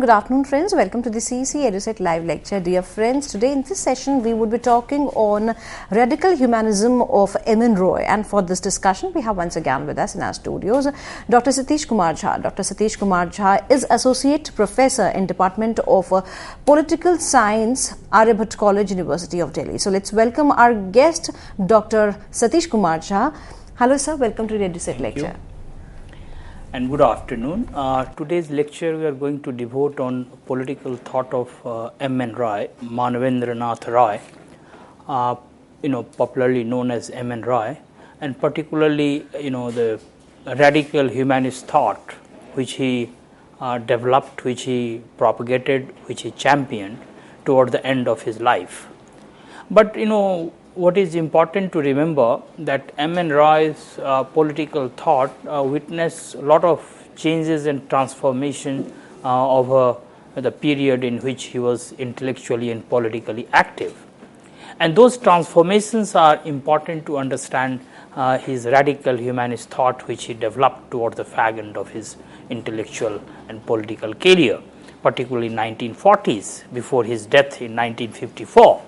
good afternoon friends. Welcome to the CEC-UGC live lecture. Dear friends, today in this session we would be talking on Radical Humanism of M. And for this discussion we have once again with us in our studios Dr. Satish Kumar Jha. Dr. Satish Kumar Jha is Associate Professor in Department of Political Science, Aryabhat College, University of Delhi. So let's welcome our guest Dr. Satish Kumar Jha. Hello sir, welcome to the UGC lecture. And good afternoon. Today's lecture we are going to devote on political thought of M.N. Roy, Manavendranath Roy, popularly known as M.N. Roy, and particularly the radical humanist thought which he developed, which he propagated, which he championed toward the end of his life. But what is important to remember that M.N. Roy's political thought witnessed a lot of changes and transformation over the period in which he was intellectually and politically active. And those transformations are important to understand his radical humanist thought which he developed toward the fag end of his intellectual and political career, particularly in 1940s before his death in 1954.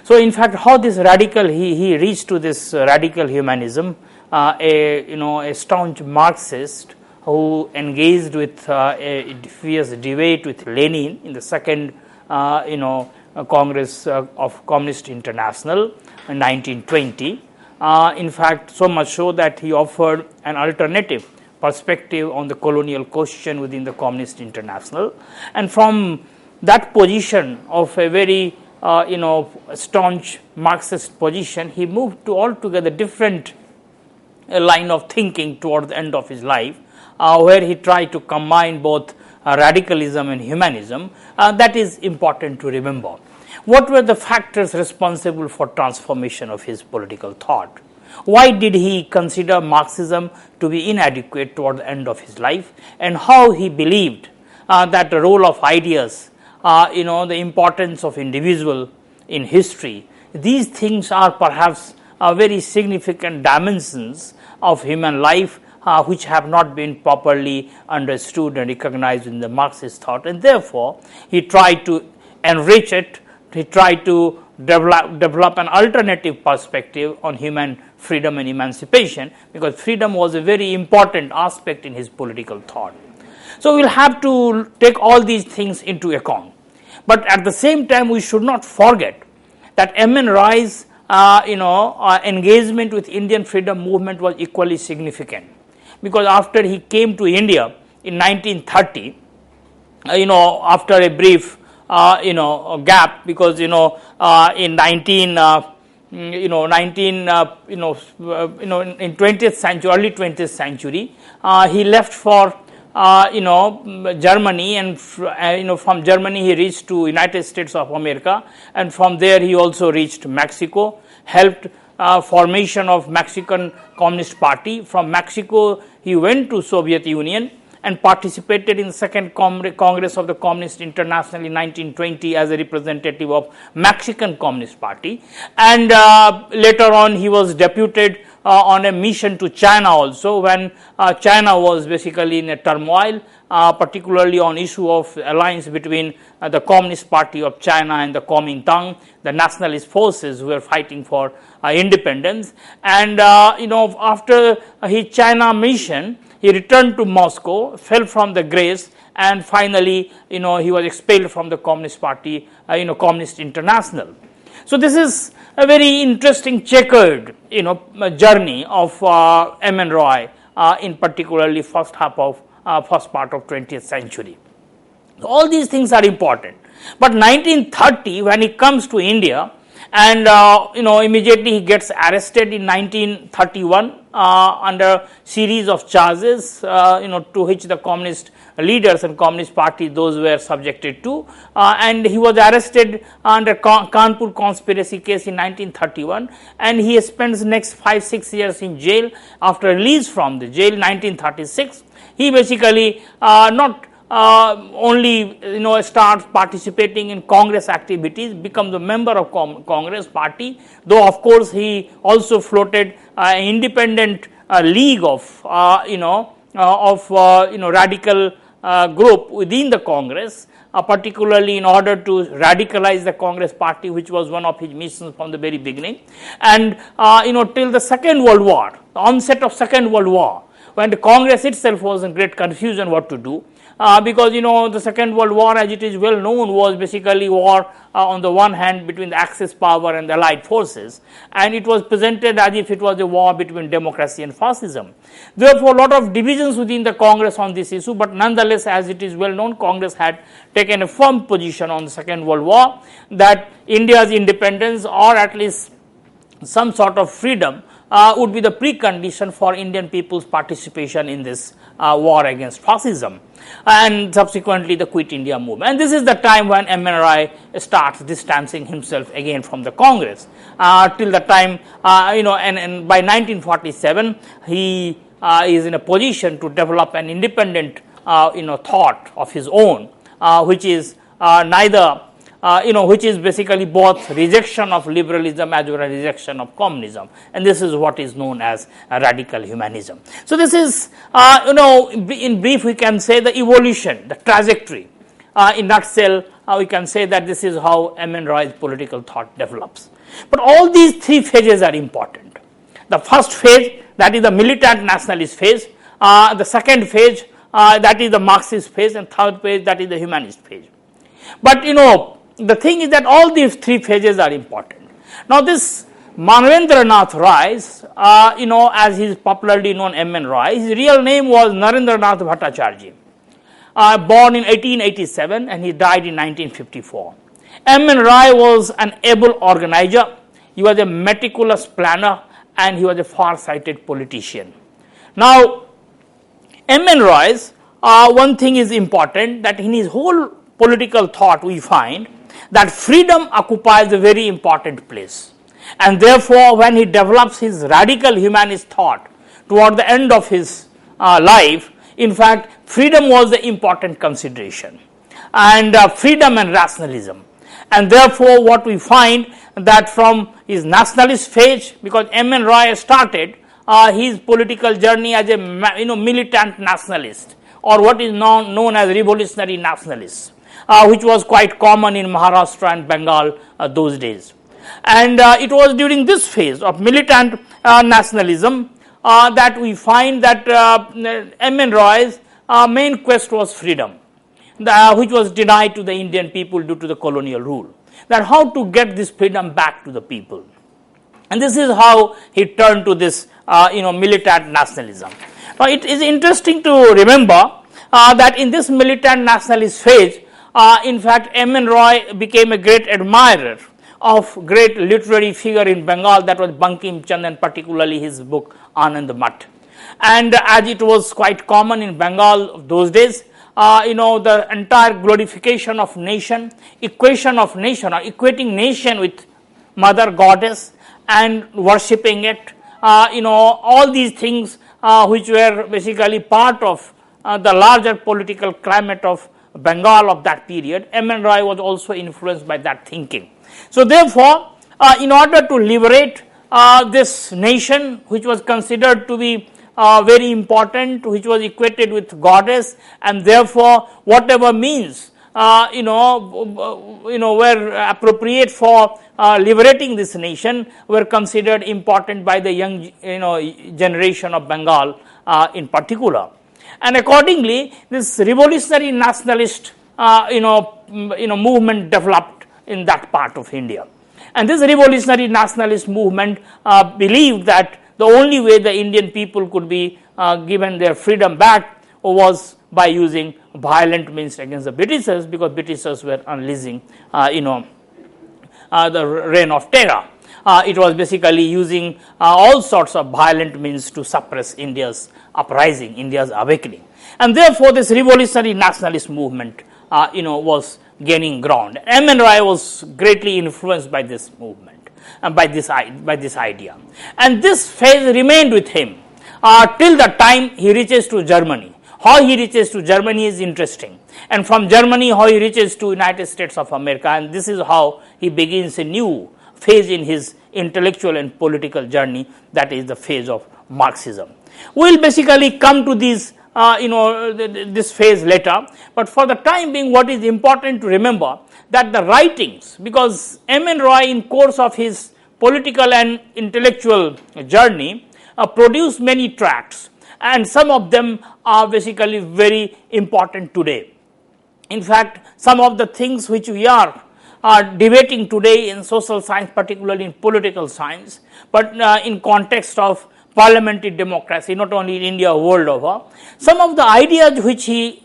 So, in fact, how this radical he reached to this radical humanism, a staunch Marxist who engaged with a fierce debate with Lenin in the second Congress of Communist International in 1920. In fact, so much so that he offered an alternative perspective on the colonial question within the Communist International, and from that position of a very staunch Marxist position, he moved to altogether different line of thinking toward the end of his life, where he tried to combine both radicalism and humanism. That is important to remember. What were the factors responsible for transformation of his political thought? Why did he consider Marxism to be inadequate toward the end of his life, and how he believed that the role of ideas, the importance of individual in history, these things are perhaps very significant dimensions of human life which have not been properly understood and recognized in the Marxist thought, and therefore he tried to enrich it. He tried to develop an alternative perspective on human freedom and emancipation, because freedom was a very important aspect in his political thought. So we'll have to take all these things into account. But at the same time, we should not forget that M.N. Roy's engagement with Indian freedom movement was equally significant, because after he came to India in 1930, after a brief gap, because in 20th century, early 20th century, he left for Germany, and from Germany he reached to United States of America, and from there he also reached Mexico, helped formation of Mexican Communist Party. From Mexico he went to Soviet Union and participated in the second Congress of the Communist International in 1920 as a representative of Mexican Communist Party, and later on he was deputed on a mission to China also, when China was basically in a turmoil, particularly on issue of alliance between the Communist Party of China and the Comintern, the nationalist forces who were fighting for independence. And after his China mission, he returned to Moscow, fell from the grace, and finally he was expelled from the Communist Party, Communist International. So this is a very interesting checkered journey of M.N. Roy in particularly first part of 20th century. So all these things are important. But 1930, when he comes to India, and immediately he gets arrested in 1931 under series of charges to which the communist leaders and Communist Party, those were subjected to, and he was arrested under Kanpur conspiracy case in 1931, and he spends next 5-6 years in jail. After release from the jail 1936, he basically not only starts participating in Congress activities, becomes a member of Congress Party, though of course he also floated an independent league of radical group within the Congress, particularly in order to radicalize the Congress party, which was one of his missions from the very beginning. And till the Second World War, the onset of Second World War, when the Congress itself was in great confusion what to do, because the Second World War, as it is well known, was basically war on the one hand between the Axis power and the Allied forces, and it was presented as if it was a war between democracy and fascism. Therefore, a lot of divisions within the Congress on this issue, but nonetheless, as it is well known, Congress had taken a firm position on the Second World War that India's independence, or at least some sort of freedom, would be the precondition for Indian people's participation in this war against fascism, and subsequently the Quit India movement. And this is the time when M.N. Roy starts distancing himself again from the Congress, till the time, and by 1947, he is in a position to develop an independent, thought of his own, which is which is basically both rejection of liberalism as well as rejection of communism, and this is what is known as radical humanism. So this is, in brief, we can say the evolution, the trajectory. In nutshell, we can say that this is how M.N. Roy's political thought develops. But all these three phases are important. The first phase, that is the militant nationalist phase. The second phase, that is the Marxist phase, and third phase, that is the humanist phase. But the thing is that all these three phases are important. Now this Manevendranath Roy, as he is popularly known, M.N. Roy, his real name was Narendranath Bhattacharjee, born in 1887 and he died in 1954. M.N. Roy was an able organizer, he was a meticulous planner, and he was a far-sighted politician. Now M.N. Roy's, one thing is important, that in his whole political thought we find that freedom occupies a very important place, and therefore when he develops his radical humanist thought toward the end of his life, in fact freedom was the important consideration, and freedom and rationalism. And therefore what we find that from his nationalist phase, because M.N. Roy started his political journey as a militant nationalist, or what is known as revolutionary nationalists, which was quite common in Maharashtra and Bengal those days. And it was during this phase of militant nationalism that we find that M.N. Roy's main quest was freedom, which was denied to the Indian people due to the colonial rule. That how to get this freedom back to the people. And this is how he turned to this militant nationalism. Now it is interesting to remember that in this militant nationalist phase, in fact M.N. Roy became a great admirer of great literary figure in Bengal, that was Bankim Chand, and particularly his book Anand Math. And as it was quite common in Bengal of those days, the entire glorification of nation, equation of nation, or equating nation with mother goddess and worshipping it, all these things which were basically part of the larger political climate of Bengal of that period, M.N. Roy was also influenced by that thinking. So therefore, in order to liberate this nation, which was considered to be very important, which was equated with goddess, and therefore whatever means were appropriate for liberating this nation were considered important by the young generation of Bengal in particular. And accordingly, this revolutionary nationalist movement developed in that part of India. And this revolutionary nationalist movement believed that the only way the Indian people could be given their freedom back was by using violent means against the Britishers, because Britishers were unleashing the reign of terror. It was basically using all sorts of violent means to suppress India's uprising, India's awakening. And therefore this revolutionary nationalist movement was gaining ground. M.N. Roy was greatly influenced by this movement and by this idea. And this phase remained with him till the time he reaches to Germany. How he reaches to Germany is interesting, and from Germany how he reaches to United States of America, and this is how he begins a new phase in his intellectual and political journey, that is the phase of Marxism. We will basically come to these this phase later, but for the time being what is important to remember that the writings, because M.N. Roy in course of his political and intellectual journey produced many tracts, and some of them are basically very important today. In fact, some of the things which we are debating today in social science, particularly in political science, but in context of parliamentary democracy, not only in India, world over, some of the ideas which he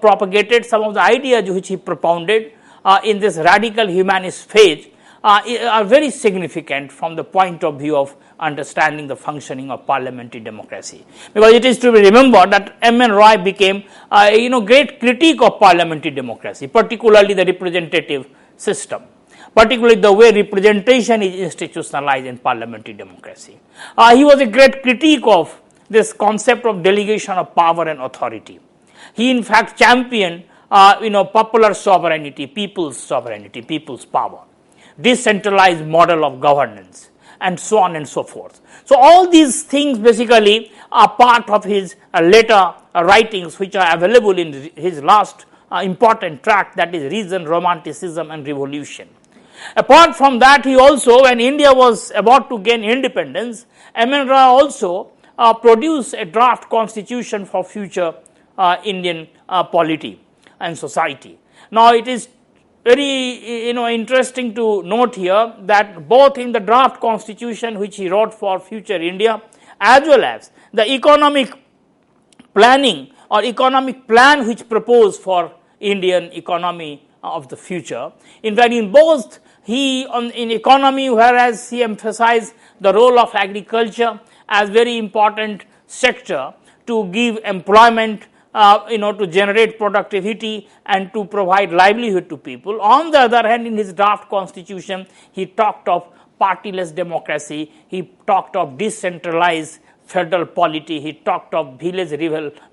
propagated, some of the ideas which he propounded in this radical humanist phase are very significant from the point of view of understanding the functioning of parliamentary democracy. Because it is to be remembered that M.N. Roy became great critique of parliamentary democracy, particularly the representative system, particularly the way representation is institutionalized in parliamentary democracy. He was a great critique of this concept of delegation of power and authority. He in fact championed popular sovereignty, people's power, decentralized model of governance, and so on and so forth. So all these things basically are part of his later writings, which are available in his last important tract, that is Reason, Romanticism and Revolution. Apart from that, he also, when India was about to gain independence, M.N. Roy also produced a draft constitution for future Indian polity and society. Now it is very interesting to note here that both in the draft constitution which he wrote for future India, as well as the economic planning or economic plan which proposed for Indian economy of the future, in fact in both in economy, whereas he emphasized the role of agriculture as very important sector to give employment, to generate productivity and to provide livelihood to people. On the other hand, in his draft constitution, he talked of partyless democracy, he talked of decentralized federal polity, he talked of village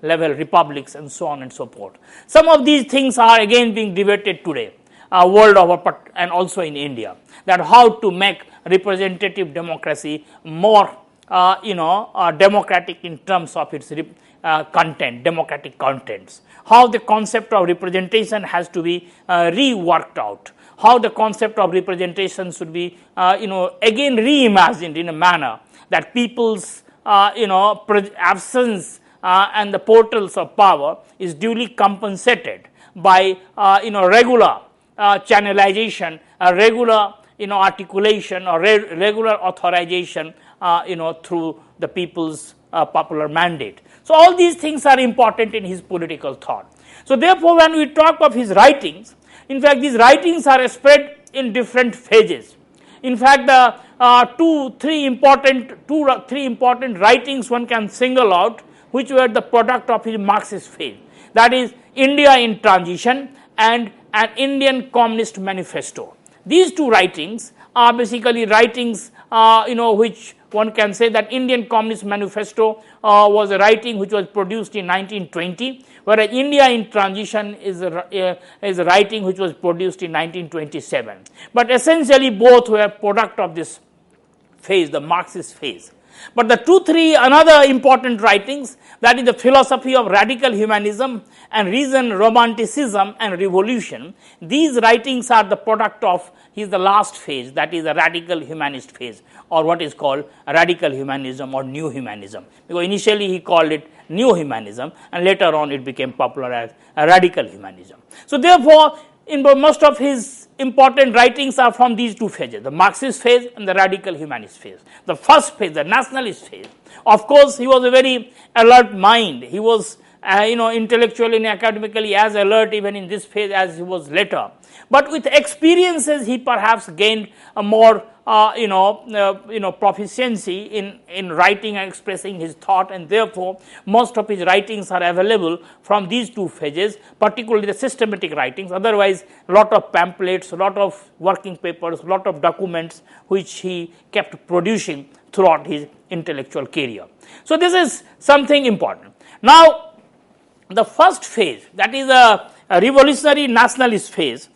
level republics and so on and so forth. Some of these things are again being debated today, world over and also in India, that how to make representative democracy more democratic in terms of its content, democratic contents, how the concept of representation has to be reworked out, how the concept of representation should be again reimagined in a manner that people's absence and the portals of power is duly compensated by regular channelization, regular articulation or regular authorization through the people's popular mandate. So all these things are important in his political thought. So therefore, when we talk of his writings, in fact these writings are spread in different phases. In fact, the three important writings one can single out, which were the product of his Marxist phase, that is India in Transition and an Indian Communist Manifesto. These two writings are basically writings which one can say that Indian Communist Manifesto was a writing which was produced in 1920, whereas India in Transition is a writing which was produced in 1927. But essentially both were product of this phase, the Marxist phase. But the another important writings, that is the philosophy of radical humanism and reason, romanticism and revolution, these writings are the product of the last phase, that is the radical humanist phase, or what is called radical humanism or new humanism. Because initially he called it new humanism and later on it became popular as radical humanism. So therefore, in most of his important writings are from these two phases, the Marxist phase and the radical humanist phase. The first phase, the nationalist phase, of course he was a very alert mind. He was intellectually and academically as alert even in this phase as he was later. But with experiences he perhaps gained a more proficiency in writing and expressing his thought, and therefore most of his writings are available from these two phases, particularly the systematic writings. Otherwise, a lot of pamphlets, a lot of working papers, a lot of documents which he kept producing throughout his intellectual career. So this is something important. Now, the first phase, that is a revolutionary nationalist phase,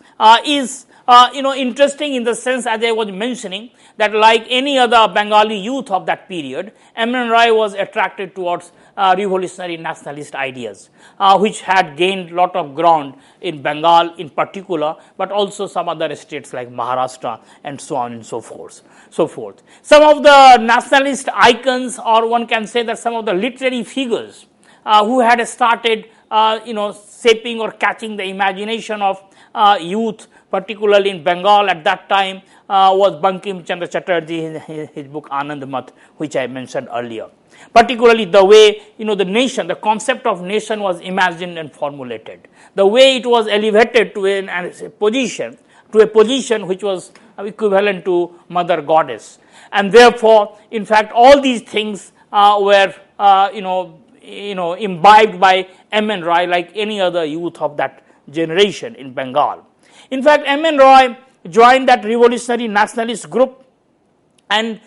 is interesting in the sense, as I was mentioning, that like any other Bengali youth of that period, M.N. Roy was attracted towards revolutionary nationalist ideas, which had gained lot of ground in Bengal in particular, but also some other states like Maharashtra and so on and so forth. Some of the nationalist icons, or one can say that some of the literary figures who had started shaping or catching the imagination of youth, particularly in Bengal at that time, was Bankim Chandra Chatterjee in his book Anand Mat, which I mentioned earlier. Particularly the way the nation, the concept of nation was imagined and formulated, the way it was elevated to a position which was equivalent to Mother Goddess, and therefore, in fact, all these things were imbibed by M.N. Roy like any other youth of that generation in Bengal. In fact, M.N. Roy joined that revolutionary nationalist group, and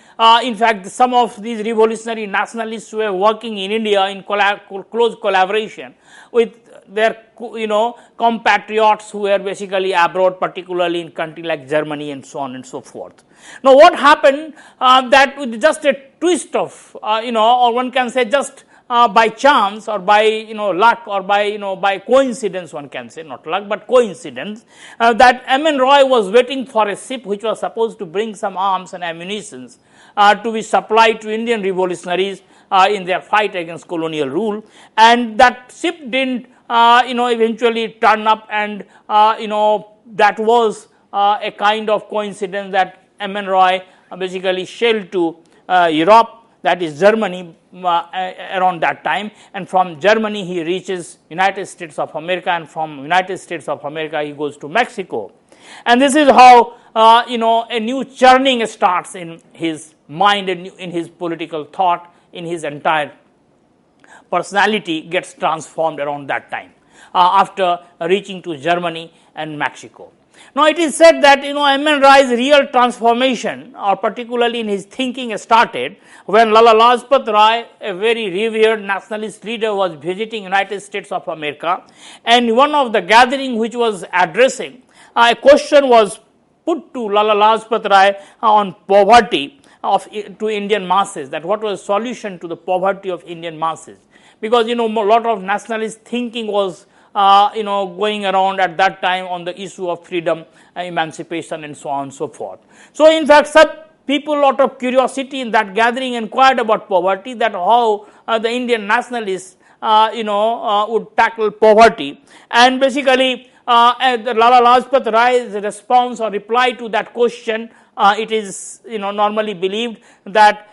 in fact, some of these revolutionary nationalists were working in India in close collaboration with their compatriots who were basically abroad, particularly in countries like Germany and so on and so forth. Now, what happened that with just a twist of or one can say just by chance or by luck or by coincidence, one can say, not luck but coincidence, that M.N. Roy was waiting for a ship which was supposed to bring some arms and ammunitions to be supplied to Indian revolutionaries in their fight against colonial rule, and that ship didn't eventually turn up, and that was a kind of coincidence that M.N. Roy basically sailed to Europe, that is Germany, around that time, and from Germany he reaches United States of America, and from United States of America he goes to Mexico. And this is how a new churning starts in his mind and in his political thought, in his entire personality gets transformed around that time, after reaching to Germany and Mexico. Now, it is said that M.N. Roy's real transformation, or particularly in his thinking, started when Lala Lajpat Rai, a very revered nationalist leader, was visiting United States of America, and one of the gathering which was addressing, a question was put to Lala Lajpat Rai on poverty to Indian masses, that what was the solution to the poverty of Indian masses, because a lot of nationalist thinking was going around at that time on the issue of freedom, emancipation, and so on and so forth. So, in fact, some people, out of curiosity in that gathering, inquired about poverty, that how the Indian nationalists, would tackle poverty, and basically, Lala Lajpat Rai's response or reply to that question, it is normally believed that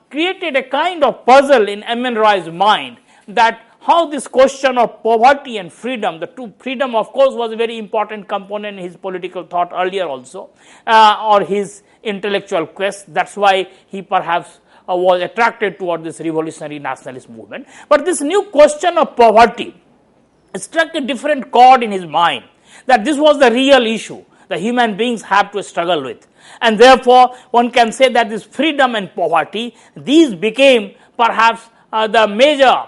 created a kind of puzzle in M.N. Roy's mind, that how this question of poverty and freedom, the two, freedom of course was a very important component in his political thought earlier also, or his intellectual quest. That's why he perhaps was attracted toward this revolutionary nationalist movement. But this new question of poverty struck a different chord in his mind, that this was the real issue the human beings have to struggle with. And therefore, one can say that this freedom and poverty, these became perhaps the major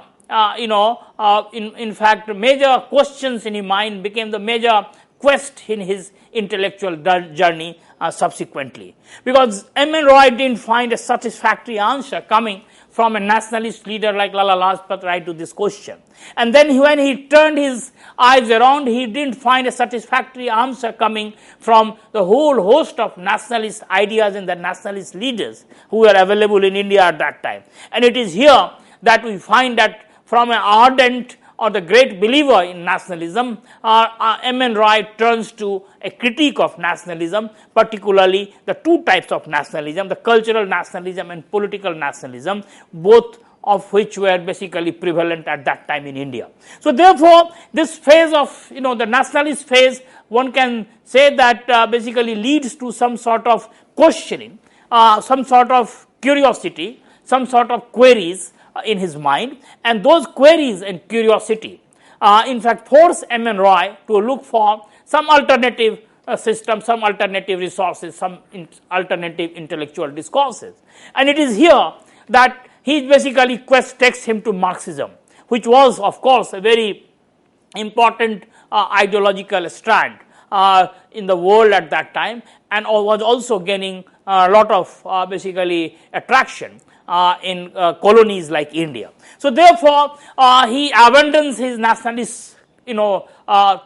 in fact, major questions in his mind, became the major quest in his intellectual journey subsequently. Because M.N. Roy didn't find a satisfactory answer coming from a nationalist leader like Lala Lajpat Rai to this question. And then when he turned his eyes around, he didn't find a satisfactory answer coming from the whole host of nationalist ideas and the nationalist leaders who were available in India at that time. And it is here that we find that from an ardent or the great believer in nationalism, M.N. Roy turns to a critique of nationalism, particularly the two types of nationalism, the cultural nationalism and political nationalism, both of which were basically prevalent at that time in India. So, therefore, this phase of the nationalist phase, one can say that basically leads to some sort of questioning, some sort of curiosity, some sort of queries in his mind, and those queries and curiosity in fact force M.N. Roy to look for some alternative system, some alternative resources, some alternative intellectual discourses. And it is here that his basically quest takes him to Marxism, which was of course a very important ideological strand in the world at that time, and was also gaining a lot of basically attraction in colonies like India. So therefore, he abandons his nationalist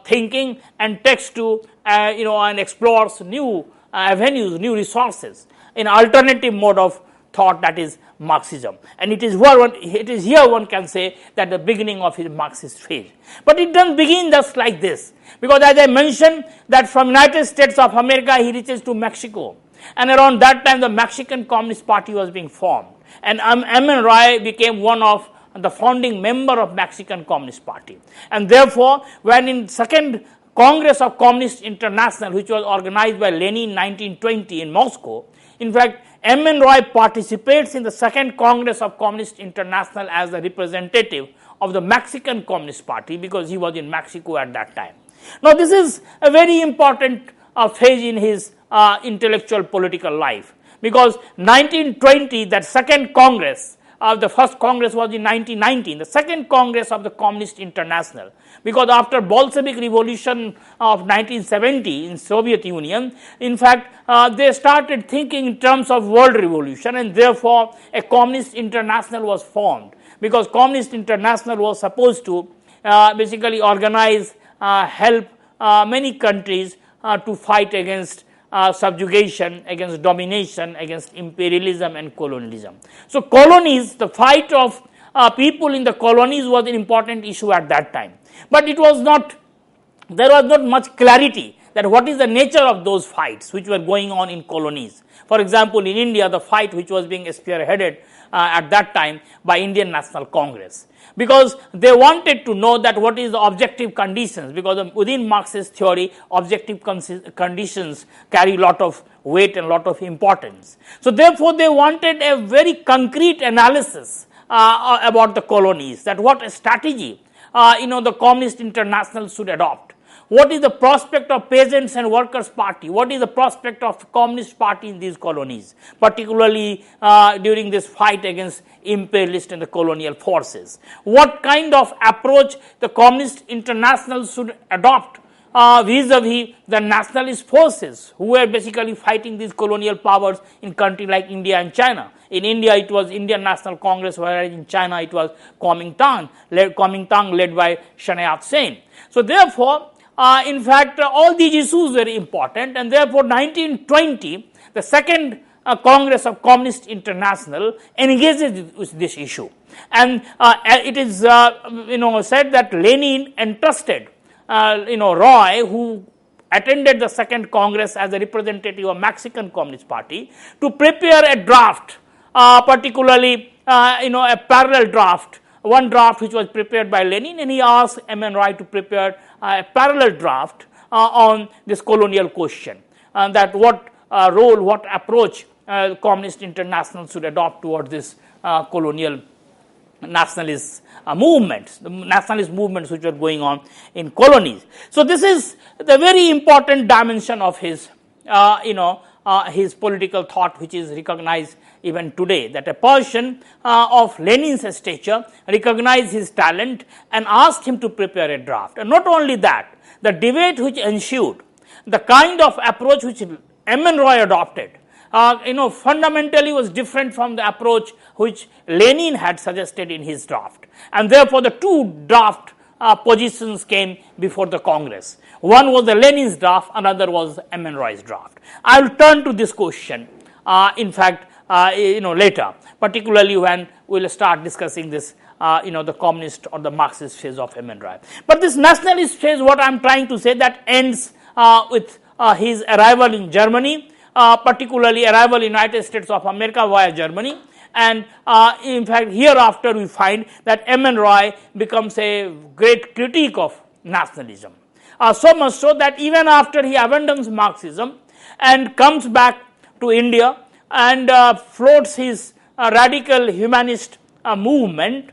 thinking and takes to and explores new avenues, new resources in alternative mode of thought, that is Marxism. And it is here one can say that the beginning of his Marxist phase. But it doesn't begin just like this, because as I mentioned that from United States of America he reaches to Mexico, and around that time the Mexican Communist Party was being formed, and M. Roy became one of the founding member of Mexican Communist Party. And therefore, when in second Congress of Communist International, which was organized by Lenin in 1920 in Moscow, in fact M. Roy participates in the second Congress of Communist International as the representative of the Mexican Communist Party, because he was in Mexico at that time. Now this is a very important phase in his intellectual political life, because 1920, that second Congress, the first Congress was in 1919, the second Congress of the Communist International, because after Bolshevik Revolution of 1970 in Soviet Union, in fact, they started thinking in terms of world revolution, and therefore a Communist International was formed, because Communist International was supposed to basically organize, help many countries to fight against subjugation, against domination, against imperialism and colonialism. So colonies, the fight of people in the colonies was an important issue at that time. But there was not much clarity that what is the nature of those fights which were going on in colonies. For example, in India, the fight which was being spearheaded at that time by Indian National Congress, because they wanted to know that what is the objective conditions, because within Marxist theory objective conditions carry a lot of weight and a lot of importance. So therefore, they wanted a very concrete analysis about the colonies, that what strategy the Communist International should adopt. What is the prospect of Peasants and Workers' Party? What is the prospect of Communist Party in these colonies, particularly during this fight against imperialist and the colonial forces? What kind of approach the Communist International should adopt vis-a-vis the nationalist forces who were basically fighting these colonial powers in countries like India and China? In India, it was Indian National Congress, whereas in China, it was Comintern led by Sun Yat-sen. So therefore, in fact, all these issues were important, and therefore 1920, the second Congress of Communist International engages with this issue. And it is said that Lenin entrusted Roy, who attended the second Congress as a representative of Mexican Communist Party, to prepare a draft, particularly a parallel draft, one draft which was prepared by Lenin, and he asked M. Roy to prepare a parallel draft on this colonial question, that what role, what approach Communist International should adopt towards this colonial nationalist movements, the nationalist movements which were going on in colonies. So this is the very important dimension of his his political thought, which is recognized even today, that a person of Lenin's stature recognized his talent and asked him to prepare a draft. And not only that, the debate which ensued, the kind of approach which M. Roy adopted, fundamentally was different from the approach which Lenin had suggested in his draft. And therefore, the two draft positions came before the Congress. One was the Lenin's draft, another was M. Roy's draft. I will turn to this question, in fact, later, particularly when we will start discussing this, the communist or the Marxist phase of M. Roy. But this nationalist phase, what I am trying to say, that ends with his arrival in Germany, particularly arrival in United States of America via Germany. And in fact, hereafter we find that M. Roy becomes a great critique of nationalism. So much so that even after he abandons Marxism and comes back to India and floats his radical humanist movement,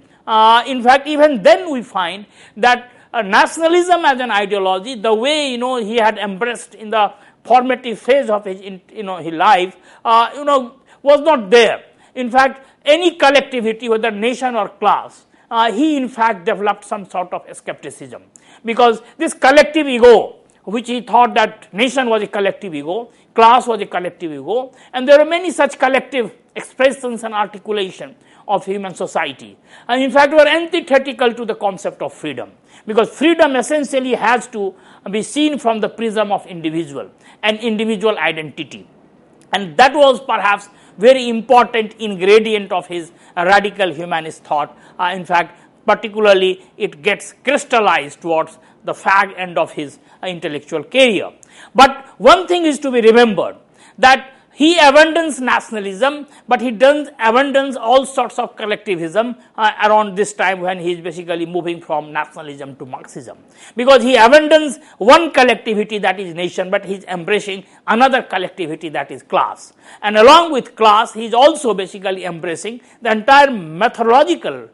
in fact, even then we find that nationalism as an ideology, the way he had embraced in the formative phase of his his life, was not there. In fact, any collectivity, whether nation or class, he in fact developed some sort of skepticism, because this collective ego which he thought that nation was a collective ego, class was a collective ego, and there are many such collective expressions and articulation of human society, and in fact were antithetical to the concept of freedom, because freedom essentially has to be seen from the prism of individual and individual identity, and that was perhaps very important ingredient of his radical humanist thought. In fact, particularly it gets crystallized towards the fag end of his intellectual career. But one thing is to be remembered, that he abandons nationalism, but he doesn't abandons all sorts of collectivism around this time when he is basically moving from nationalism to Marxism, because he abandons one collectivity, that is nation, but he is embracing another collectivity, that is class, and along with class he is also basically embracing the entire methodological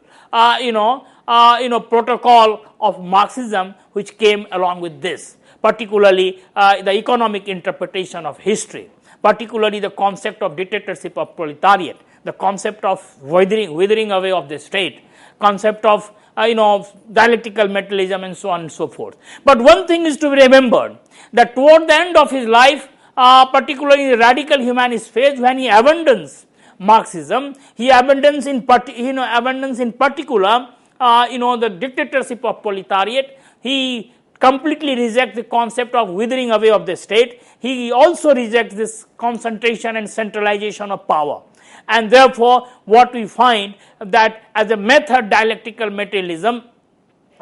protocol of Marxism which came along with this, particularly the economic interpretation of history, particularly the concept of dictatorship of proletariat, the concept of withering away of the state, concept of dialectical materialism, and so on and so forth. But one thing is to be remembered, that toward the end of his life, particularly in the radical humanist phase, when he abandons Marxism, he abandons in particular the dictatorship of proletariat. He completely rejects the concept of withering away of the state. He also rejects this concentration and centralization of power, and therefore what we find that as a method, dialectical materialism,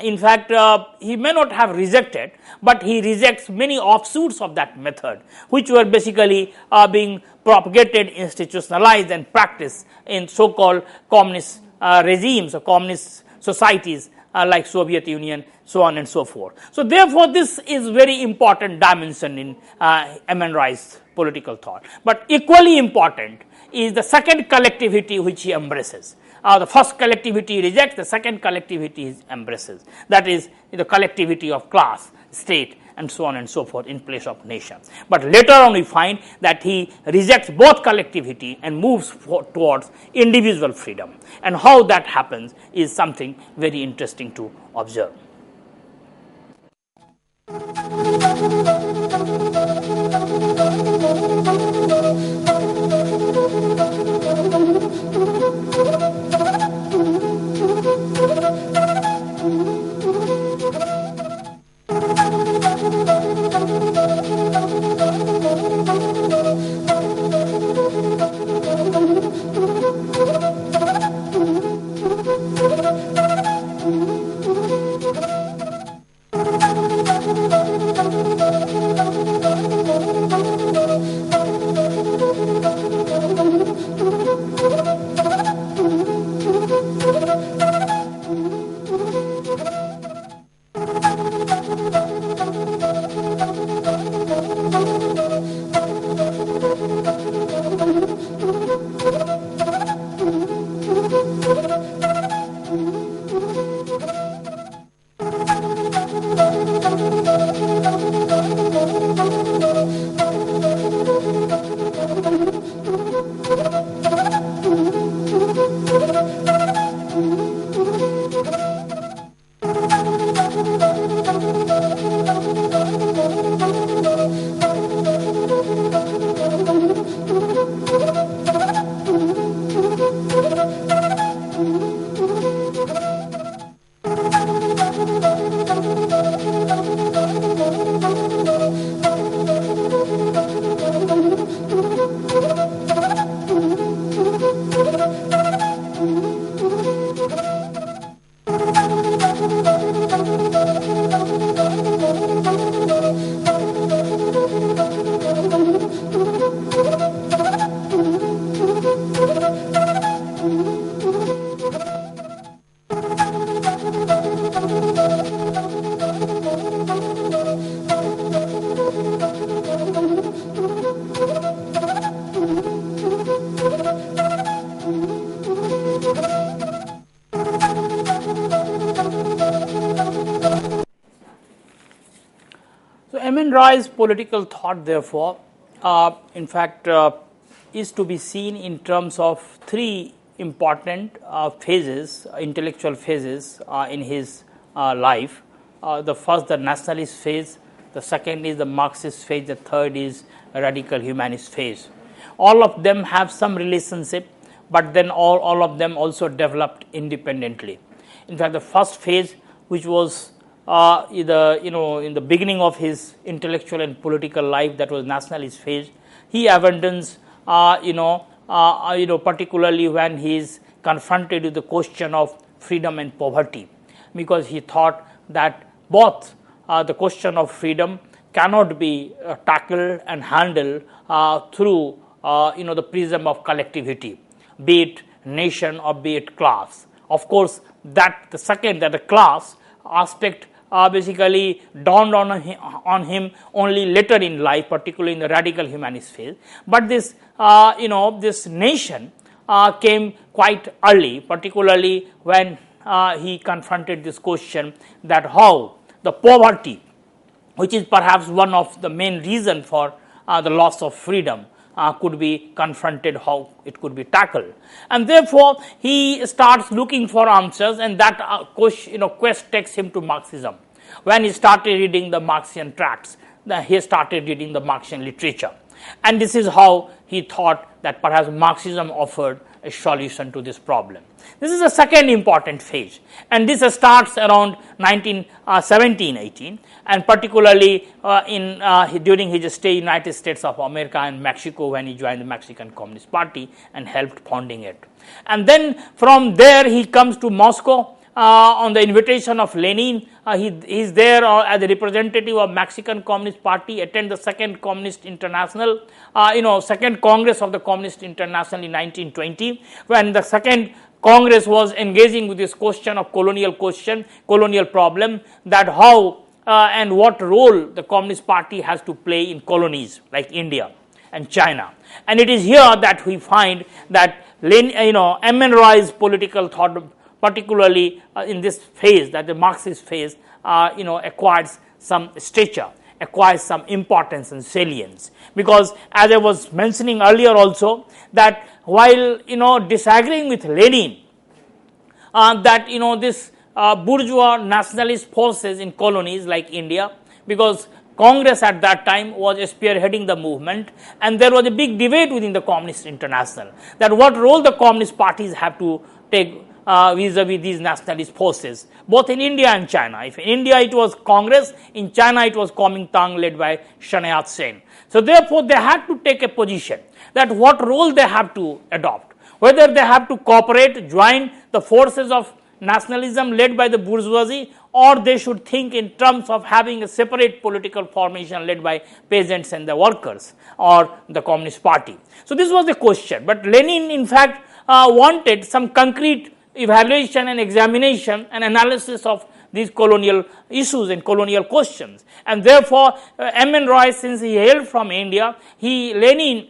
in fact he may not have rejected, but he rejects many offshoots of that method, which were basically being propagated, institutionalized and practiced in so-called communist regimes or communist societies like Soviet Union, so on and so forth. So therefore this is very important dimension in M. Roy's political thought. But equally important is the second collectivity which he embraces. The first collectivity he rejects, the second collectivity he embraces, that is the collectivity of class, state, and so on and so forth in place of nation. But later on we find that he rejects both collectivity and moves towards individual freedom, and how that happens is something very interesting to observe. M. Roy's political thought, therefore, in fact, is to be seen in terms of three important phases, intellectual phases in his life. The first, the nationalist phase, the second is the Marxist phase, the third is Radical Humanist phase. All of them have some relationship, but then all of them also developed independently. In fact, the first phase, which was in the beginning of his intellectual and political life, that was nationalist phase, he abandons particularly when he is confronted with the question of freedom and poverty, because he thought that both the question of freedom cannot be tackled and handled through the prism of collectivity, be it nation or be it class. Of course, that the class aspect basically dawned on him only later in life, particularly in the Radical Humanist phase. But this this nation came quite early, particularly when he confronted this question that how the poverty, which is perhaps one of the main reason for the loss of freedom, could be confronted, how it could be tackled. And therefore, he starts looking for answers, and that quest takes him to Marxism. When he started reading the Marxian tracts, he started reading the Marxian literature. And this is how he thought that perhaps Marxism offered a solution to this problem. This is the second important phase, and this starts around 1917-18, and particularly during his stay in the United States of America and Mexico, when he joined the Mexican Communist Party and helped founding it. And then from there he comes to Moscow on the invitation of Lenin. He is there as a representative of Mexican Communist Party, attend the Second Communist International, Second Congress of the Communist International in 1920, when the Second Congress was engaging with this question of colonial problem, that how and what role the Communist Party has to play in colonies like India and China. And it is here that we find that M. N. Roy's political thought, particularly in this phase, that the Marxist phase, acquires some stature, acquires some importance and salience. Because as I was mentioning earlier also, that while disagreeing with Lenin, that this bourgeois nationalist forces in colonies like India, because Congress at that time was spearheading the movement, and there was a big debate within the Communist International that what role the Communist parties have to take vis-a-vis these nationalist forces, both in India and China. If in India it was Congress, in China it was Comintern led by Sun Yat-sen. So therefore they had to take a position that what role they have to adopt, whether they have to cooperate, join the forces of nationalism led by the bourgeoisie, or they should think in terms of having a separate political formation led by peasants and the workers or the Communist Party. So this was the question. But Lenin in fact wanted some concrete evaluation and examination and analysis of these colonial issues and colonial questions. And therefore, M. N. Roy, since he hailed from India, Lenin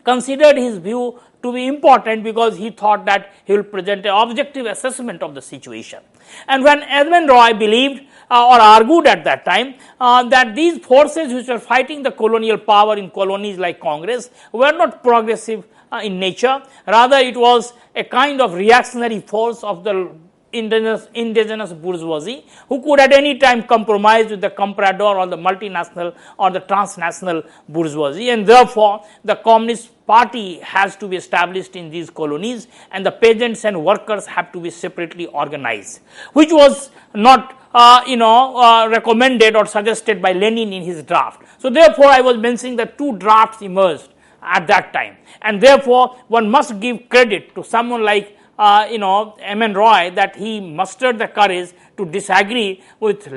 considered his view to be important because he thought that he will present an objective assessment of the situation. And when M. N. Roy believed or argued at that time that these forces which were fighting the colonial power in colonies like Congress were not progressive in nature, rather it was a kind of reactionary force of the indigenous bourgeoisie who could at any time compromise with the comprador or the multinational or the transnational bourgeoisie, and therefore the Communist Party has to be established in these colonies and the peasants and workers have to be separately organized, which was not recommended or suggested by Lenin in his draft. So therefore I was mentioning that two drafts emerged at that time, and therefore one must give credit to someone like M. N. Roy that he mustered the courage to disagree with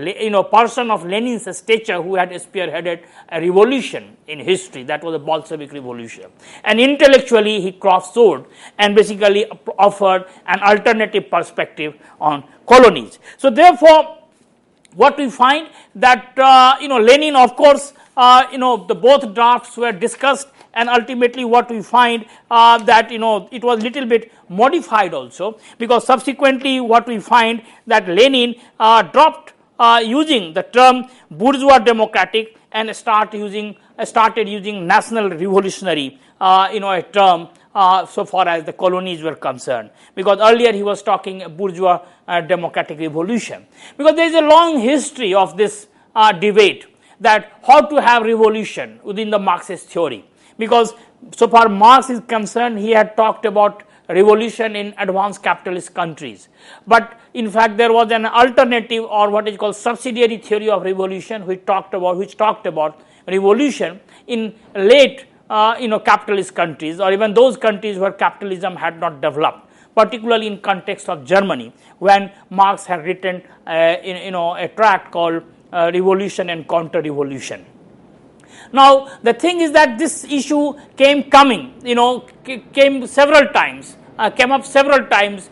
person of Lenin's stature who had spearheaded a revolution in history, that was the Bolshevik revolution, and intellectually he crossed swords and basically offered an alternative perspective on colonies. So therefore what we find that Lenin, of course, the both drafts were discussed, and ultimately what we find that it was little bit modified also, because subsequently what we find that Lenin dropped using the term bourgeois democratic and started using national revolutionary a term so far as the colonies were concerned, because earlier he was talking bourgeois democratic revolution, because there is a long history of this debate that how to have revolution within the Marxist theory, because so far Marx is concerned, he had talked about revolution in advanced capitalist countries, but in fact there was an alternative or what is called subsidiary theory of revolution which talked about revolution in late capitalist countries, or even those countries where capitalism had not developed, particularly in context of Germany, when Marx had written a tract called Revolution and Counter-Revolution. Now the thing is that this issue came up several times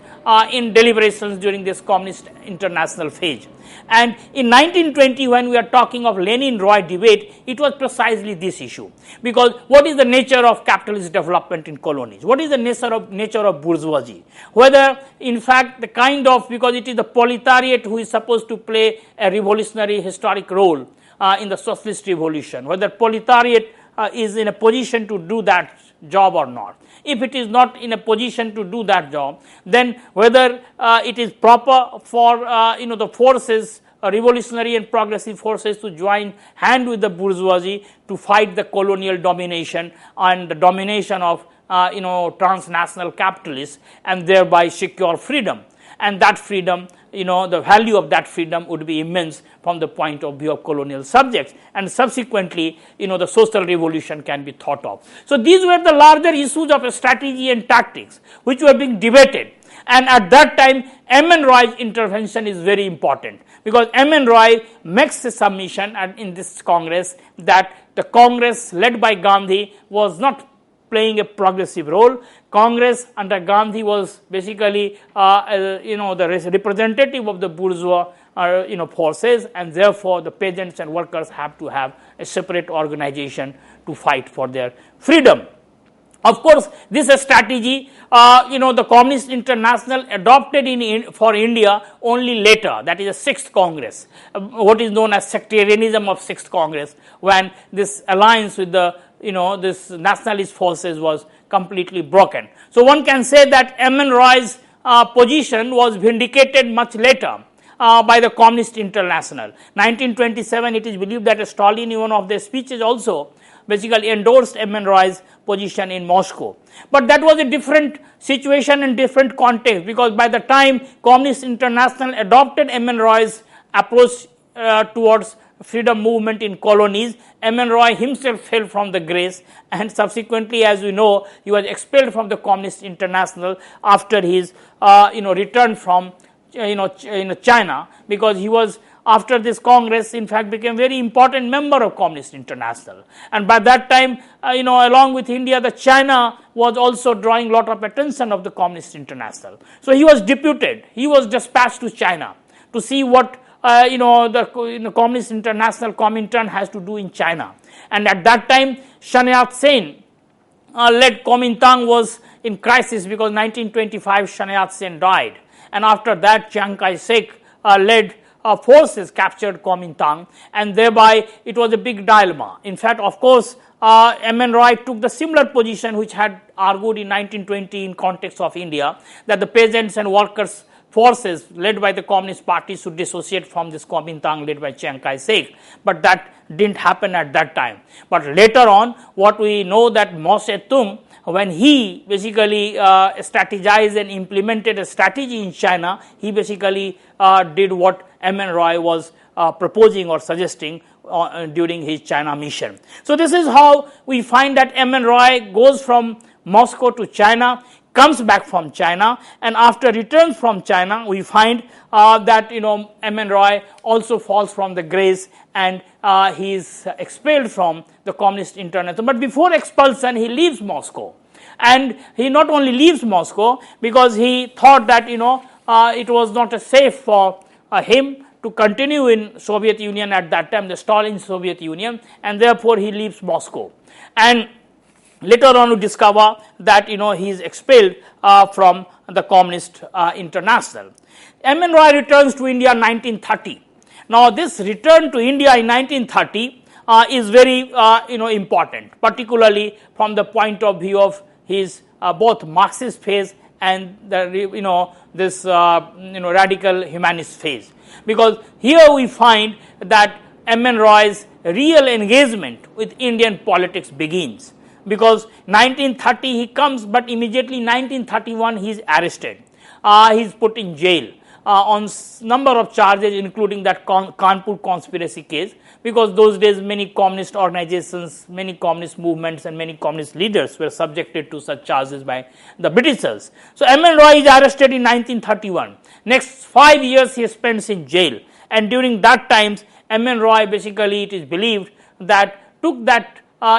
in deliberations during this Communist International phase. And in 1920, when we are talking of Lenin-Roy debate, it was precisely this issue. Because what is the nature of capitalist development in colonies? What is the nature of bourgeoisie? Whether, in fact, because it is the proletariat who is supposed to play a revolutionary historic role in the socialist revolution, whether proletariat is in a position to do that job or not. If it is not in a position to do that job, then whether it is proper for the forces, revolutionary and progressive forces, to join hand with the bourgeoisie to fight the colonial domination and the domination of transnational capitalists, and thereby secure freedom. And that freedom, the value of that freedom would be immense from the point of view of colonial subjects, and subsequently, the social revolution can be thought of. So these were the larger issues of strategy and tactics which were being debated. And at that time, M. N. Roy's intervention is very important, because M. N. Roy makes a submission in this Congress that the Congress led by Gandhi was not playing a progressive role. Congress under Gandhi was basically the representative of the bourgeois forces, and therefore the peasants and workers have to have a separate organization to fight for their freedom. Of course, this strategy, the Communist International adopted for India only later, that is the 6th Congress, what is known as sectarianism of 6th Congress, when this alliance with the this nationalist forces was completely broken. So one can say that M. N. Roy's position was vindicated much later by the Communist International. 1927, it is believed that Stalin, in one of their speeches, also basically endorsed M. N. Roy's position in Moscow. But that was a different situation and different context, because by the time Communist International adopted M. N. Roy's approach towards freedom movement in colonies, M. N. Roy himself fell from the grace, and subsequently, as we know, he was expelled from the Communist International after his return from China, because he was, after this Congress, in fact became very important member of Communist International. And by that time, along with India, the China was also drawing a lot of attention of the Communist International. So he was deputed, he was dispatched to China to see what the Communist International Comintern has to do in China. And at that time, Sun Yat-sen led Comintern was in crisis, because 1925 Sun Yat-sen died. And after that, Chiang Kai-shek led forces captured Comintern, and thereby it was a big dilemma. In fact, of course, M. N. Roy took the similar position which had argued in 1920 in context of India, that the peasants and workers forces led by the Communist Party should dissociate from this Comintern led by Chiang Kai-shek, but that didn't happen at that time. But later on, what we know, that Mao Zedong, when he basically strategized and implemented a strategy in China, he basically did what M. N. Roy was proposing or suggesting during his China mission. So this is how we find that M. N. Roy goes from Moscow to China, comes back from China, and after returns from China, we find that M. N. Roy also falls from the grace, and he is expelled from the Communist International. But before expulsion, he leaves Moscow, and he not only leaves Moscow because he thought that it was not safe for him to continue in Soviet Union at that time, the Stalin Soviet Union, and therefore he leaves Moscow. And later on, we discover that he is expelled from the Communist International. M. N. Roy returns to India in 1930. Now, this return to India in 1930 is very important, particularly from the point of view of his both Marxist phase and the this radical humanist phase, because here we find that M. N. Roy's real engagement with Indian politics begins. Because 1930 he comes, but immediately 1931 he is arrested. He is put in jail on number of charges, including that Kanpur conspiracy case, because those days many communist organizations, many communist movements and many communist leaders were subjected to such charges by the Britishers. So M.N. Roy is arrested in 1931. Next 5 years he spends in jail, and during that times M.N. Roy basically, it is believed, that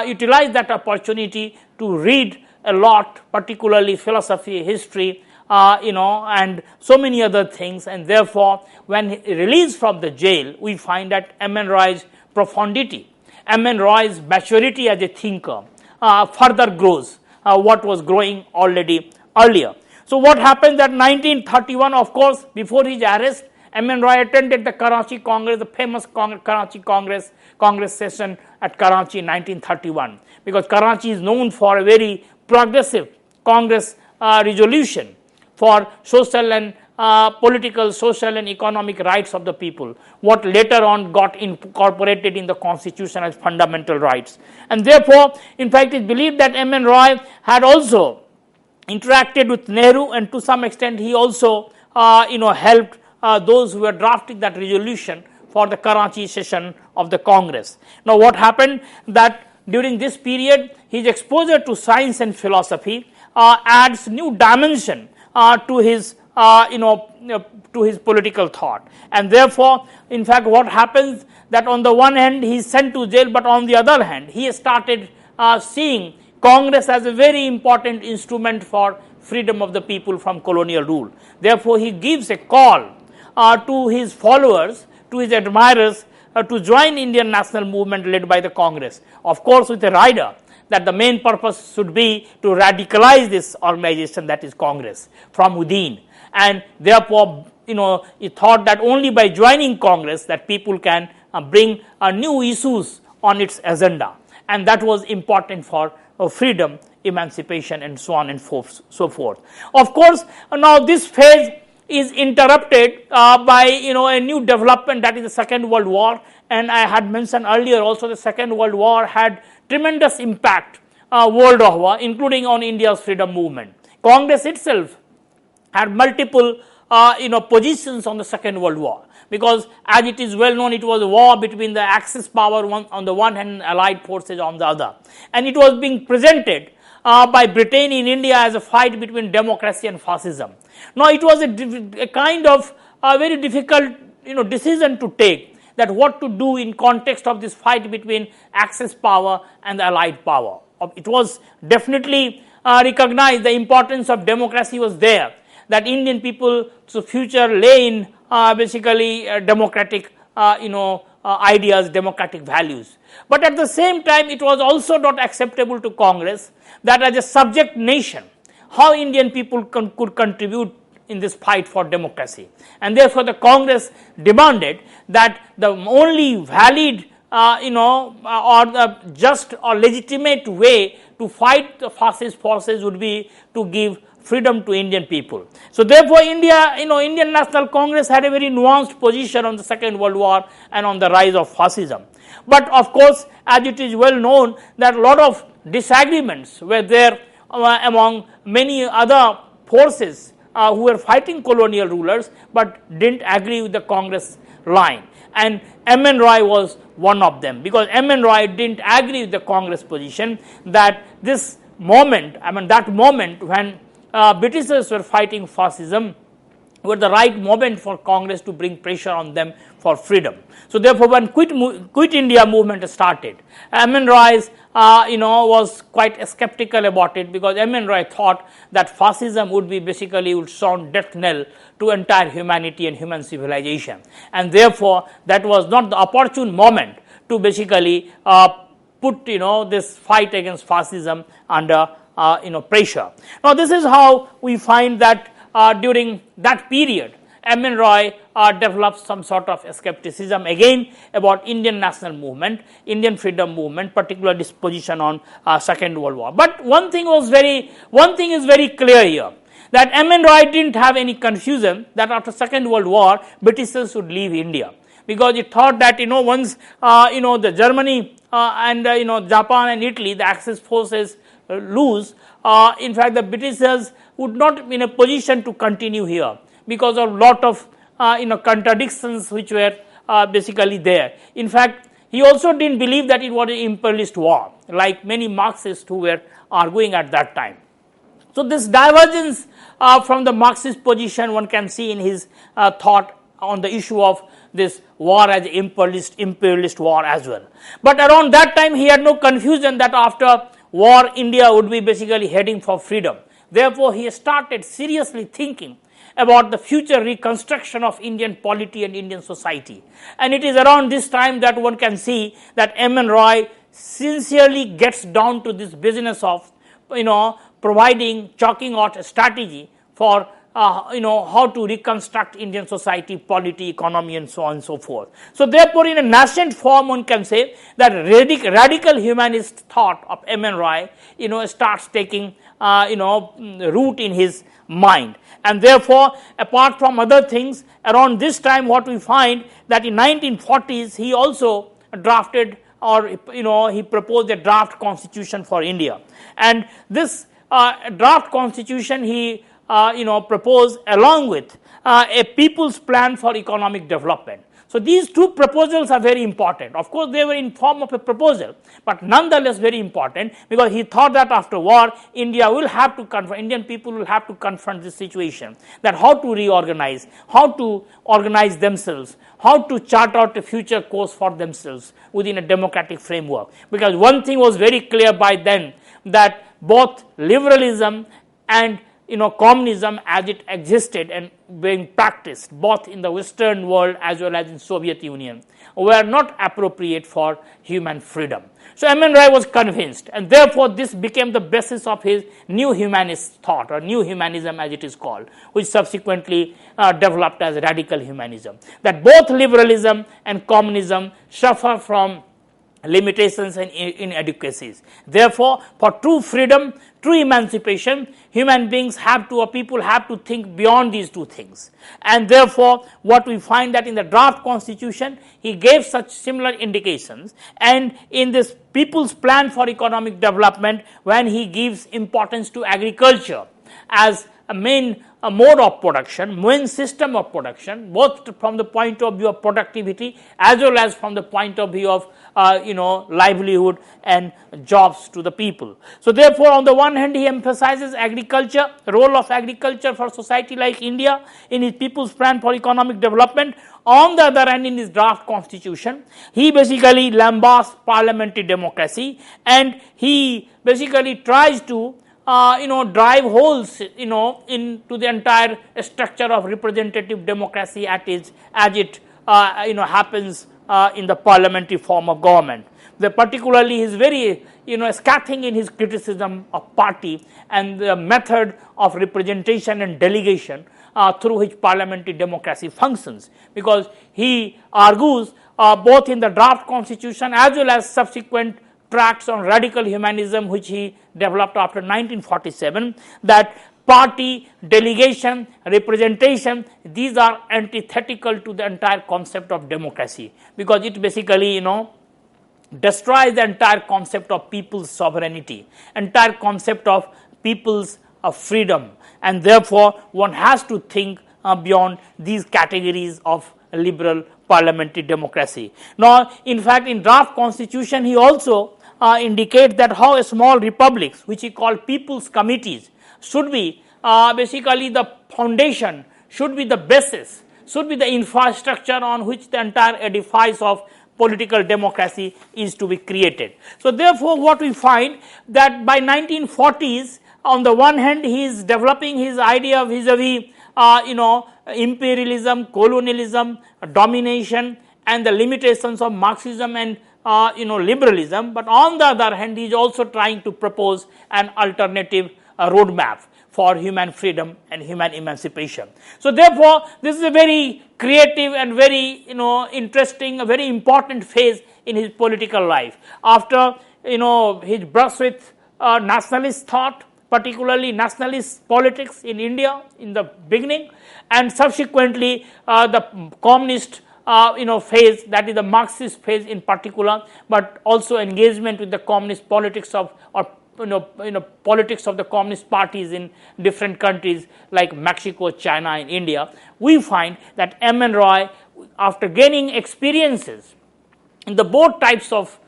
utilized that opportunity to read a lot, particularly philosophy, history, and so many other things, and therefore when he released from the jail, we find that M.N. Roy's profundity, M.N. Roy's maturity as a thinker further grows what was growing already earlier. So what happens that 1931, of course, before his arrest, M.N. Roy attended the Karachi Congress, the famous Karachi Congress session at Karachi in 1931, because Karachi is known for a very progressive Congress resolution for social and political, social and economic rights of the people, what later on got incorporated in the constitution as fundamental rights. And therefore, in fact, it is believed that M.N. Roy had also interacted with Nehru, and to some extent he also helped those who were drafting that resolution for the Karachi session of the Congress. Now what happened that during this period his exposure to science and philosophy adds new dimension to his political thought, and therefore in fact what happens that on the one hand he is sent to jail, but on the other hand he started seeing Congress as a very important instrument for freedom of the people from colonial rule. Therefore he gives a call to his followers, to his admirers, to join Indian national movement led by the Congress, of course with a rider that the main purpose should be to radicalize this organization, that is Congress, from within. And therefore he thought that only by joining Congress that people can bring new issues on its agenda, and that was important for freedom, emancipation, and so on and so forth. Of course, now this phase is interrupted by a new development, that is the Second World War, and I had mentioned earlier also the Second World War had tremendous impact world over, including on India's freedom movement. Congress itself had multiple positions on the Second World War, because as it is well known, it was a war between the Axis power on the one hand and Allied forces on the other, and it was being presented by Britain in India as a fight between democracy and fascism. Now it was a kind of very difficult decision to take, that what to do in context of this fight between Axis power and the Allied power. It was definitely recognized the importance of democracy was there, that Indian people's future lay in basically democratic ideas, democratic values. But at the same time it was also not acceptable to Congress that as a subject nation, how Indian people could contribute in this fight for democracy. And therefore the Congress demanded that the only valid or the just or legitimate way to fight the fascist forces would be to give freedom to Indian people. So therefore Indian National Congress had a very nuanced position on the Second World War and on the rise of fascism. But of course, as it is well known that a lot of disagreements were there among many other forces who were fighting colonial rulers, but didn't agree with the Congress line. And M.N. Roy was one of them, because M.N. Roy didn't agree with the Congress position that this moment, that moment when Britishers were fighting fascism were the right moment for Congress to bring pressure on them for freedom. So therefore, when Quit India movement started, M.N. Roy was quite skeptical about it, because M.N. Roy thought that fascism would sound death knell to entire humanity and human civilization, and therefore that was not the opportune moment to basically put this fight against fascism under pressure. Now this is how we find that during that period M.N. Roy developed some sort of skepticism again about Indian national movement, Indian freedom movement, particular disposition on Second World War. But one thing is very clear here, that M.N. Roy didn't have any confusion that after Second World War Britishers would leave India. because he thought that once the Germany and Japan and Italy, the Axis forces lose, in fact the Britishers would not be in a position to continue here because of lot of contradictions which were basically there. In fact, he also didn't believe that it was an imperialist war, like many Marxists who were arguing at that time. So this divergence from the Marxist position one can see in his thought on the issue of this war as imperialist war as well. But around that time he had no confusion that after war India would be basically heading for freedom. Therefore, he started seriously thinking about the future reconstruction of Indian polity and Indian society. And it is around this time that one can see that M. N. Roy sincerely gets down to this business of chalking out a strategy for how to reconstruct Indian society, polity, economy, and so on and so forth. So therefore, in a nascent form, one can say that radical humanist thought of M. N. Roy, starts taking root in his mind. And therefore, apart from other things, around this time, what we find that in 1940s, he also drafted or he proposed a draft constitution for India. And this draft constitution he proposed along with a people's plan for economic development. So these two proposals are very important. Of course, they were in form of a proposal, but nonetheless very important, because he thought that after war, Indian people will have to confront this situation, that how to reorganize, how to organize themselves, how to chart out a future course for themselves within a democratic framework. Because one thing was very clear by then, that both liberalism and communism as it existed and being practiced both in the Western world as well as in Soviet Union were not appropriate for human freedom. So M. N. Roy was convinced, and therefore this became the basis of his new humanist thought, or new humanism as it is called, which subsequently developed as radical humanism, that both liberalism and communism suffer from limitations and inadequacies. Therefore, for true freedom, true emancipation, human beings people have to think beyond these two things. And therefore, what we find that in the draft constitution, he gave such similar indications. And in this people's plan for economic development, when he gives importance to agriculture as a main mode of production, main system of production, both from the point of view of productivity as well as from the point of view of livelihood and jobs to the people. So therefore, on the one hand, he emphasizes agriculture, role of agriculture for society like India in his people's plan for economic development. On the other hand, in his draft constitution, he basically lambasts parliamentary democracy, and he basically tries to drive holes, into the entire structure of representative democracy as it happens in the parliamentary form of government. Particularly, he is very, scathing in his criticism of party and the method of representation and delegation through which parliamentary democracy functions, because he argues both in the draft constitution as well as subsequent tracts on radical humanism which he developed after 1947, that party, delegation, representation, these are antithetical to the entire concept of democracy, because it basically destroys the entire concept of people's sovereignty, entire concept of people's freedom, and therefore one has to think beyond these categories of liberal parliamentary democracy. Now, in fact, in draft constitution he also indicate that how a small republics, which he called people's committees, should be basically the foundation, should be the basis, should be the infrastructure on which the entire edifice of political democracy is to be created. So therefore, what we find that by 1940s, on the one hand, he is developing his idea vis-a-vis imperialism, colonialism, domination, and the limitations of Marxism and liberalism, but on the other hand, he is also trying to propose an alternative roadmap for human freedom and human emancipation. So therefore, this is a very creative and very interesting, a very important phase in his political life. After his brush with nationalist thought, particularly nationalist politics in India in the beginning, and subsequently the communist phase, that is the Marxist phase in particular, but also engagement with the communist politics of, or politics of the communist parties in different countries like Mexico, China and India, we find that M. N. Roy, after gaining experiences in the both types of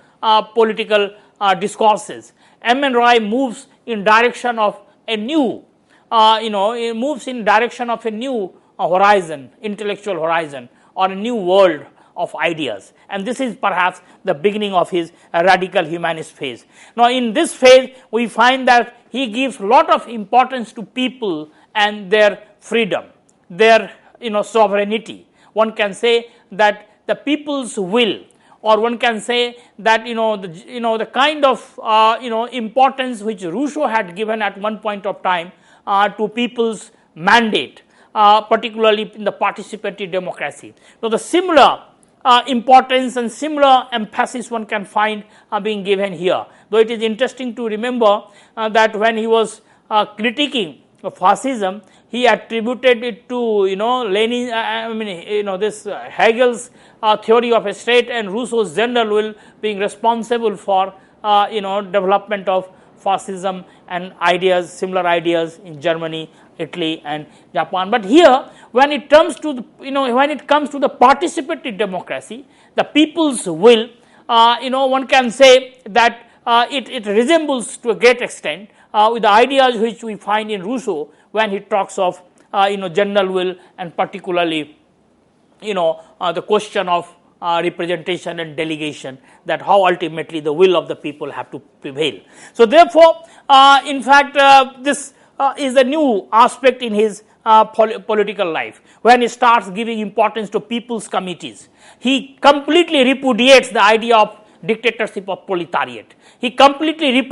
political discourses, M. N. Roy moves in direction of a new, it moves in direction of a new horizon, intellectual horizon, or a new world of ideas, and this is perhaps the beginning of his radical humanist phase. Now, in this phase, we find that he gives lot of importance to people and their freedom, their sovereignty. One can say that the people's will, or one can say that the kind of importance which Rousseau had given at one point of time to people's mandate, particularly in the participatory democracy. Now, the similar importance and similar emphasis one can find being given here. Though it is interesting to remember that when he was critiquing fascism, he attributed it to Lenin, this Hegel's theory of a state and Rousseau's general will being responsible for development of fascism and ideas, similar ideas in Germany, Italy and Japan. But here, when it comes to the, when it comes to the participatory democracy, the people's will, one can say that it resembles to a great extent with the ideas which we find in Rousseau when he talks of general will, and particularly the question of representation and delegation, that how ultimately the will of the people have to prevail. So therefore, in fact, this is a new aspect in his political life, when he starts giving importance to people's committees. He completely repudiates the idea of dictatorship of proletariat. He completely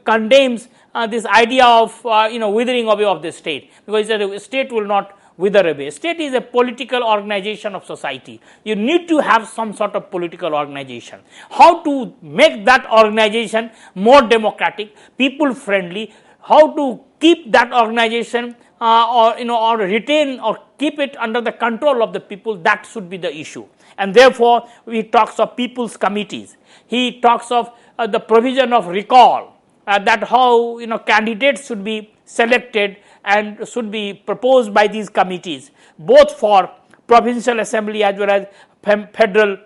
condemns this idea of withering away of the state, because he said the state will not wither away. State is a political organization of society. You need to have some sort of political organization. How to make that organization more democratic, people friendly, how to keep that organization or retain or keep it under the control of the people, that should be the issue. And therefore, he talks of people's committees. He talks of the provision of recall, that how candidates should be selected and should be proposed by these committees, both for provincial assembly as well as federal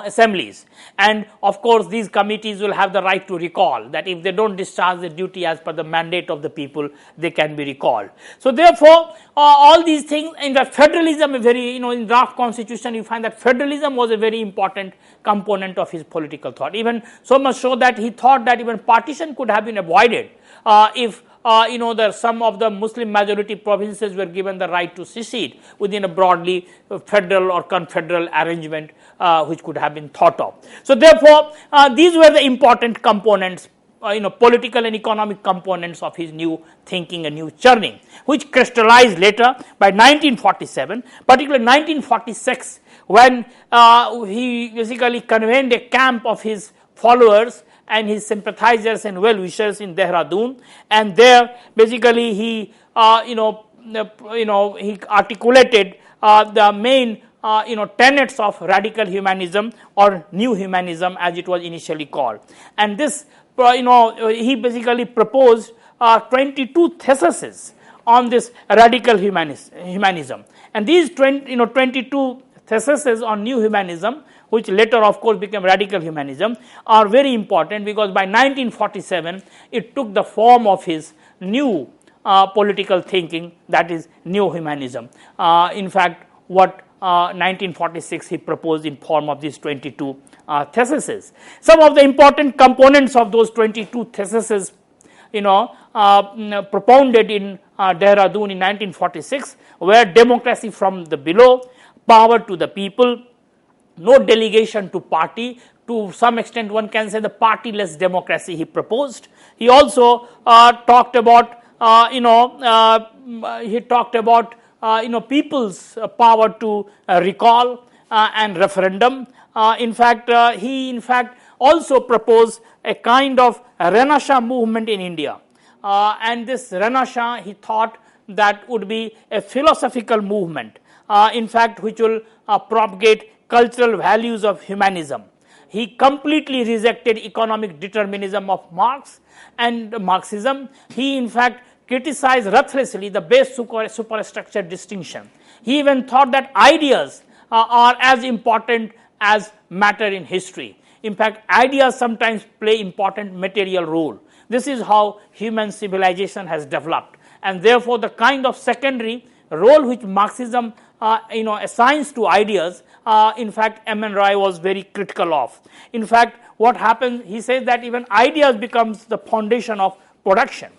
assemblies. And of course, these committees will have the right to recall, that if they don't discharge the duty as per the mandate of the people, they can be recalled. So therefore, all these things, in the federalism, in draft constitution, you find that federalism was a very important component of his political thought. Even so much so that he thought that even partition could have been avoided if some of the Muslim majority provinces were given the right to secede within a broadly federal or confederal arrangement which could have been thought of. So therefore, these were the important components, political and economic components of his new thinking and new churning, which crystallized later by 1947, particularly 1946, when he basically convened a camp of his followers and his sympathizers and well-wishers in Dehradun, and there basically he he articulated the main tenets of radical humanism or new humanism as it was initially called. And this he basically proposed 22 theses on this radical humanism, and these 22 theses on new humanism, which later of course became radical humanism, are very important, because by 1947 it took the form of his new political thinking, that is new humanism. In fact, what 1946 he proposed in form of these 22 theses. Some of the important components of those 22 theses propounded in Dehradun in 1946 were democracy from the below, power to the people, no delegation to party. To some extent, one can say the partyless democracy he proposed. He also talked about people's power to recall and referendum. He also proposed a kind of Renaissance movement in India, and this Renaissance he thought that would be a philosophical movement, in fact, which will propagate cultural values of humanism. He completely rejected economic determinism of Marx and Marxism. He in fact criticized ruthlessly the base superstructure distinction. He even thought that ideas are as important as matter in history. In fact, ideas sometimes play important material role. This is how human civilization has developed, and therefore the kind of secondary role which Marxism assigns to ideas, in fact, M. N. Roy was very critical of. In fact, what happens, he says that even ideas becomes the foundation of production.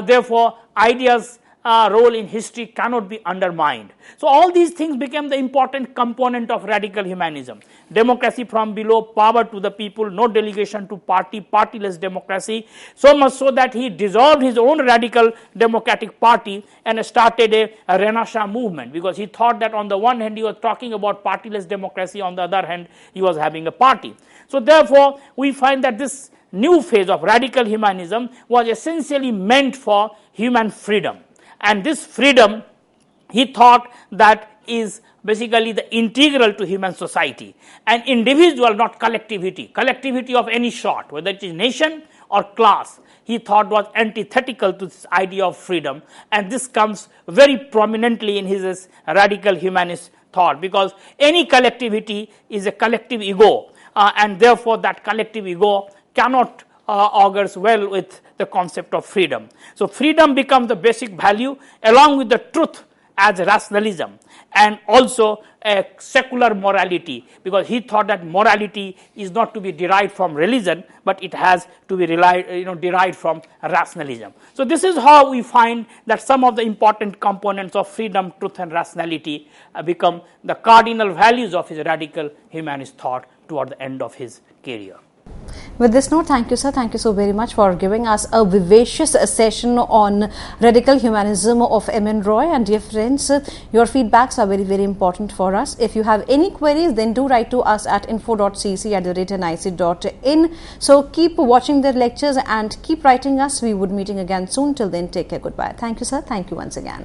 Therefore, ideas' role in history cannot be undermined. So, all these things became the important component of radical humanism. Democracy from below, power to the people, no delegation to party, partyless democracy, so much so that he dissolved his own radical democratic party and started a Renaissance movement, because he thought that on the one hand he was talking about partyless democracy, on the other hand he was having a party. So, therefore, we find that this new phase of radical humanism was essentially meant for human freedom. And this freedom, he thought, that is basically the integral to human society, an individual, not collectivity, collectivity of any sort, whether it is nation or class, he thought was antithetical to this idea of freedom, and this comes very prominently in his radical humanist thought, because any collectivity is a collective ego, and therefore that collective ego cannot augurs well with the concept of freedom. So, freedom becomes the basic value along with the truth as rationalism, and also a secular morality, because he thought that morality is not to be derived from religion, but it has to be derived from rationalism. So, this is how we find that some of the important components of freedom, truth and rationality become the cardinal values of his radical humanist thought toward the end of his career. With this note, thank you, sir. Thank you so very much for giving us a vivacious session on radical humanism of M. N. Roy. And dear friends, your feedbacks are very, very important for us. If you have any queries, then do write to us at info.cec@nic.in. So keep watching the lectures and keep writing us. We would be meeting again soon. Till then, take care. Goodbye. Thank you, sir. Thank you once again.